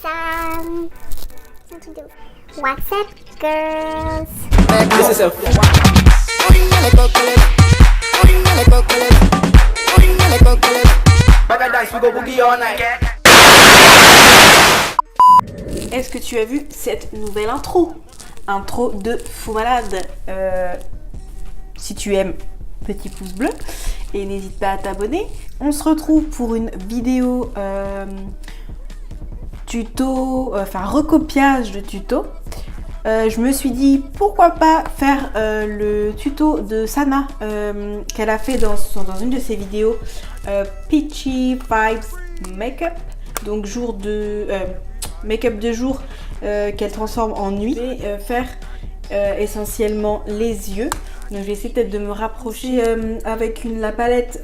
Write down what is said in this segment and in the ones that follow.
awesome. Something to do. What's up, girls? This is a Est-ce que tu as vu cette nouvelle intro de Fou Malade? Si tu aimes, petit pouce bleu et n'hésite pas à t'abonner. On se retrouve pour une vidéo tuto, recopiage de tuto. Je me suis dit pourquoi pas faire le tuto de Sana qu'elle a fait dans une de ses vidéos Peachy Vibes Makeup, donc jour de make-up de jour qu'elle transforme en nuit, et faire essentiellement les yeux. Donc je vais essayer peut-être de me rapprocher avec la palette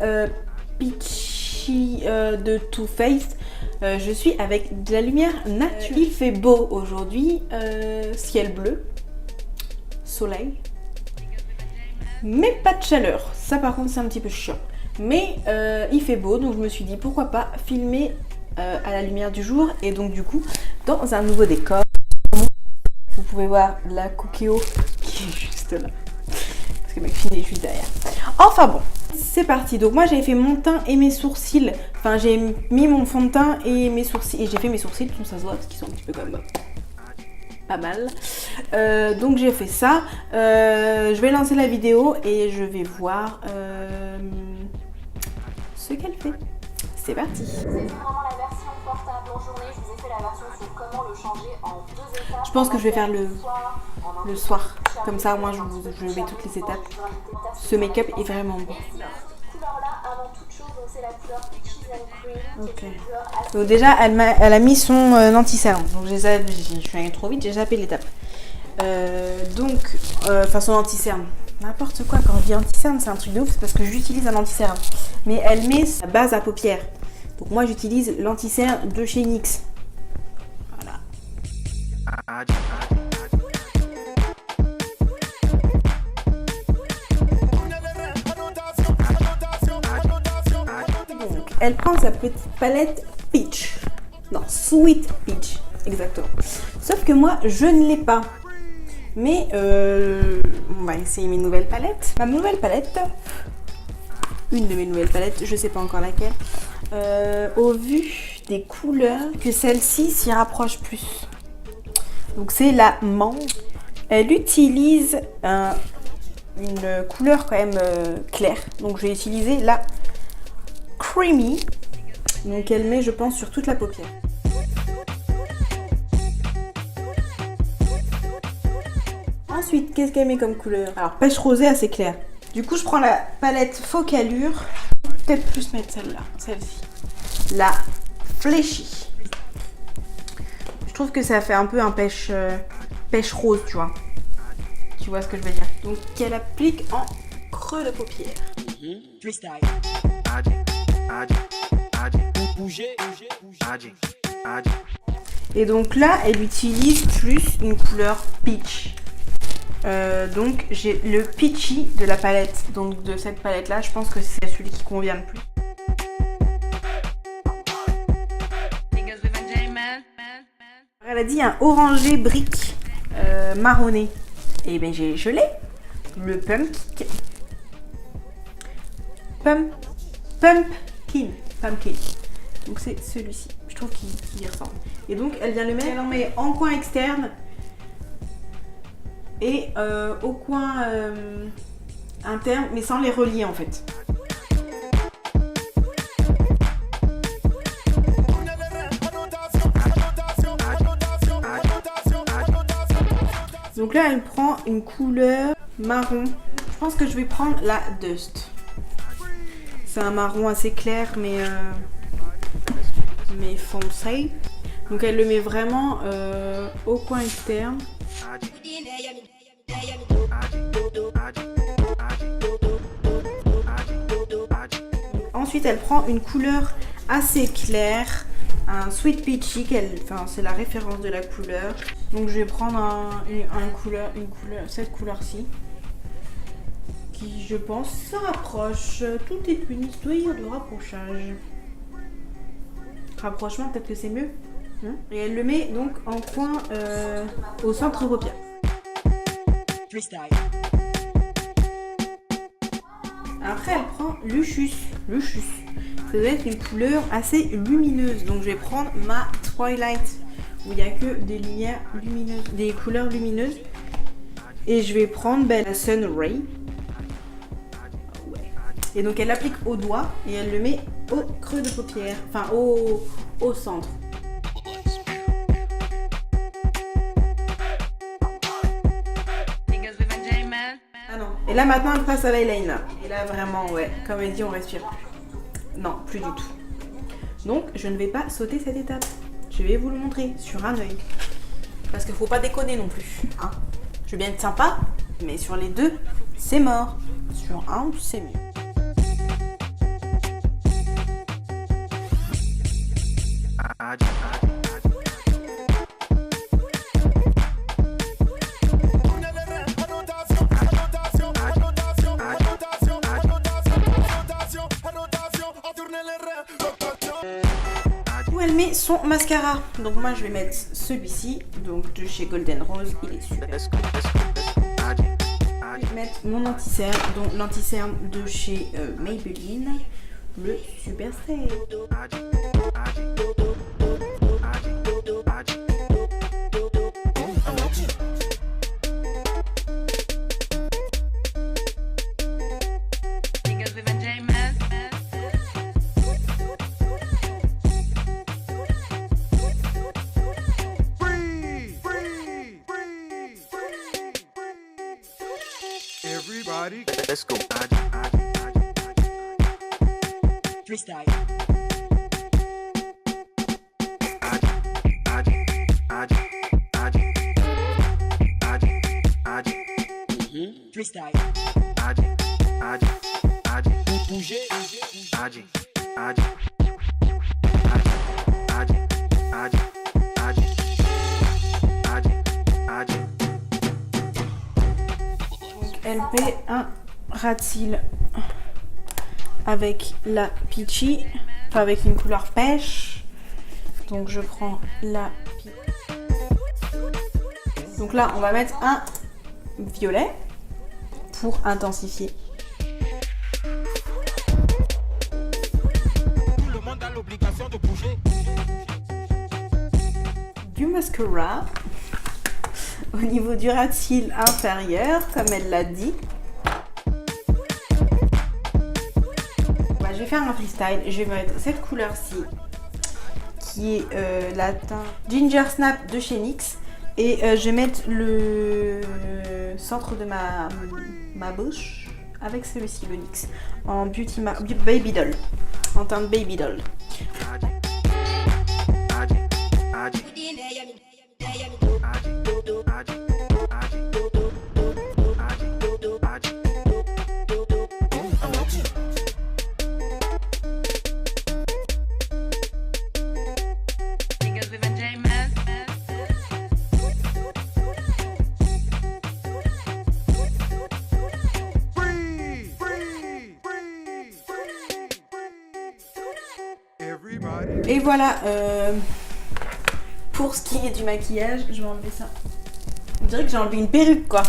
Peachy de Too Faced. Je suis avec de la lumière naturelle. Il fait beau aujourd'hui, ciel bleu, soleil, mais pas de chaleur. Ça par contre c'est un petit peu chiant. Mais il fait beau, donc je me suis dit pourquoi pas filmer à la lumière du jour. Et donc du coup dans un nouveau décor. Vous pouvez voir la Cookéo qui est juste là. Parce que ma fille est juste derrière. Enfin bon, c'est parti. Donc moi j'avais fait mon teint et mes sourcils. Enfin j'ai mis mon fond de teint et mes sourcils. Et j'ai fait mes sourcils, tout ça se voit parce qu'ils sont un petit peu comme pas mal. Donc j'ai fait ça. Je vais lancer la vidéo et je vais voir ce qu'elle fait. C'est parti. C'est vraiment la version portable en journée. Je vous ai fait la version sur comment le changer en 2 étapes. Je pense que je vais faire le soir. Comme ça, moi, je mets toutes les étapes. Ce make-up est vraiment beau. Couleur-là, avant toute chose, donc c'est la couleur Peaches and Cream. Ok. Donc déjà, elle a mis son anti-cerne. Donc je suis allée trop vite, j'ai zappé l'étape. Son anti-cerne. N'importe quoi, quand je dis anti-cerne, c'est un truc de ouf, c'est parce que j'utilise un anti-cerne. Mais elle met sa base à paupières. Donc moi, j'utilise l'anti-cerne de chez NYX. Voilà. Donc, elle prend sa petite palette Peach. Non, Sweet Peach, exactement. Sauf que moi, je ne l'ai pas. Mais on va essayer mes nouvelles palettes. Ma nouvelle palette, une de mes nouvelles palettes, je sais pas encore laquelle. Au vu des couleurs, que celle-ci s'y rapproche plus. Donc c'est la menthe. Elle utilise une couleur quand même claire. Donc je vais utiliser la Creamy. Donc elle met, je pense, sur toute la paupière. Ensuite, qu'est-ce qu'elle met comme couleur? Alors, pêche rosée assez claire. Du coup, je prends la palette Focalure. Peut-être plus mettre celle-là, celle-ci. La Fléchie. Je trouve que ça fait un peu un pêche rose, tu vois. Tu vois ce que je veux dire? Donc, qu'elle applique en creux de paupière. Et donc là, elle utilise plus une couleur peach. Donc j'ai le Peachy de la palette, donc de cette palette là, je pense que c'est celui qui convient le plus. Elle a dit un orangé brique marronné. Et bien je l'ai, le pumpkin. Donc c'est celui-ci, je trouve qu'il y ressemble. Et donc elle vient le mettre, elle en met en coin externe. Et au coin interne, mais sans les relier en fait. Donc là, elle prend une couleur marron. Je pense que je vais prendre la Dust. C'est un marron assez clair, mais foncé. Donc elle le met vraiment au coin externe. Ensuite, elle prend une couleur assez claire, un Sweet Peachy, c'est la référence de la couleur. Donc je vais prendre cette couleur-ci, qui je pense se rapproche. Tout est une histoire de rapprochage. Rapprochement, peut-être que c'est mieux. Et elle le met donc en coin au centre paupière. Après elle prend Luxus. Ça doit être une couleur assez lumineuse. Donc je vais prendre ma Twilight où il n'y a que des lumières lumineuses, des couleurs lumineuses. Et je vais prendre la Sun Ray. Et donc elle l'applique au doigt et elle le met au creux de paupière, enfin au centre. Ah non. Et là maintenant elle passe à l'eyeliner. Et là vraiment ouais, comme elle dit on respire. Non, plus du tout. Donc je ne vais pas sauter cette étape. Je vais vous le montrer sur un œil. Parce qu'il faut pas déconner non plus. Hein. Je veux bien être sympa, mais sur les deux, c'est mort. Sur un, c'est mieux. Où elle met son mascara. Donc moi je vais mettre celui-ci, donc de chez Golden Rose, il est super. Je vais mettre mon anti-cerne, donc l'anti-cerne de chez Maybelline, le Super Stay. Everybody, let's go. Freestyle. Freestyle. Bouger. Elle fait un ras de cils avec la Peachy, enfin avec une couleur pêche. Donc je prends la donc là on va mettre un violet pour intensifier. Tout le monde a l'obligation de bouger. Du mascara au niveau du ras de cils inférieur, comme elle l'a dit. Je vais faire un freestyle. Je vais mettre cette couleur-ci, qui est la teinte Ginger Snap de chez NYX. Et je vais mettre le centre de ma bouche avec celui-ci, le NYX, en Baby Doll, en teinte Baby Doll. Et voilà, pour ce qui est du maquillage, je vais enlever ça. On dirait que j'ai enlevé une perruque quoi.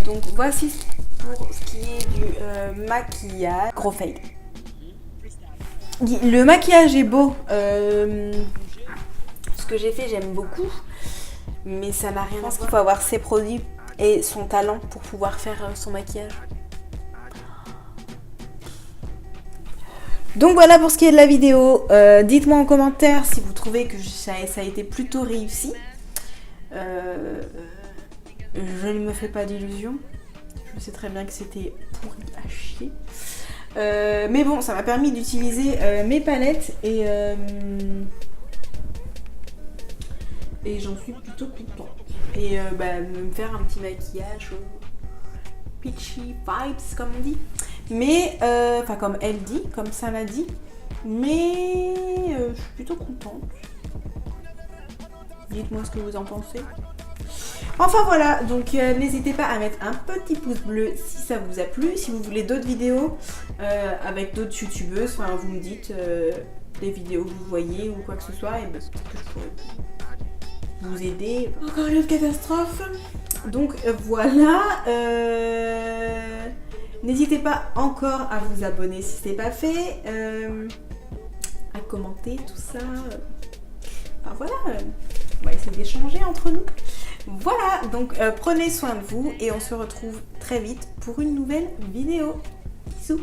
Donc voici pour ce qui est du maquillage. Gros fail. Le maquillage est beau. Ce que j'ai fait, j'aime beaucoup. Mais ça n'a rien à voir. Il faut avoir ses produits et son talent pour pouvoir faire son maquillage. Donc voilà pour ce qui est de la vidéo. Dites-moi en commentaire si vous trouvez que ça a été plutôt réussi. Je ne me fais pas d'illusions. Je sais très bien que c'était pourri à chier. Mais bon, ça m'a permis d'utiliser mes palettes et j'en suis plutôt contente. Et de me faire un petit maquillage peachy vibes comme on dit. Mais, enfin comme elle dit, comme ça m'a dit. Mais je suis plutôt contente. Dites-moi ce que vous en pensez. Enfin voilà, donc n'hésitez pas à mettre un petit pouce bleu si ça vous a plu. Si vous voulez d'autres vidéos avec d'autres youtubeuses, enfin vous me dites. les vidéos que vous voyez ou quoi que ce soit, et ben, peut-être que je pourrais vous aider. Encore une autre catastrophe. Donc voilà, n'hésitez pas encore à vous abonner si ce n'est pas fait, à commenter tout ça. Enfin voilà, on va essayer d'échanger entre nous. Voilà, donc prenez soin de vous et on se retrouve très vite pour une nouvelle vidéo. Bisous.